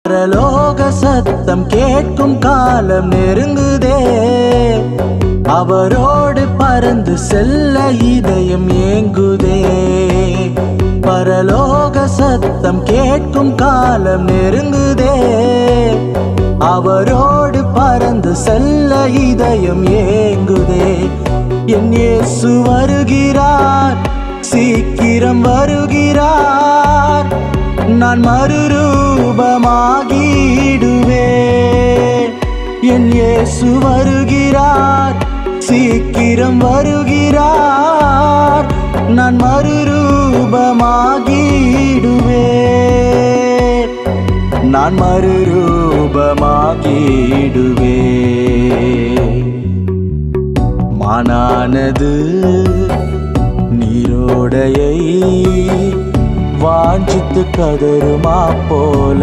பரலோக சத்தம் கேட்கும் காலம் நெருங்குதே. அவரோடு பறந்து செல்ல இதயம் ஏங்குதே. பரலோக சத்தம் கேட்கும் காலம் நெருங்குதே. அவரோடு பறந்து செல்ல இதயம் ஏங்குதே. என் இயேசு வருகிறார், சீக்கிரம் வருகிறார். நான் மறுரூபமாகிடுவேன். என் இயேசு வருகிறார், சீக்கிரம் வருகிறார். நான் மறுரூபமாகிடுவேன். நான் மறுரூபமாகிடுவேன். மானானது நீரோடையை வாஞ்சித்து கதறுமா போல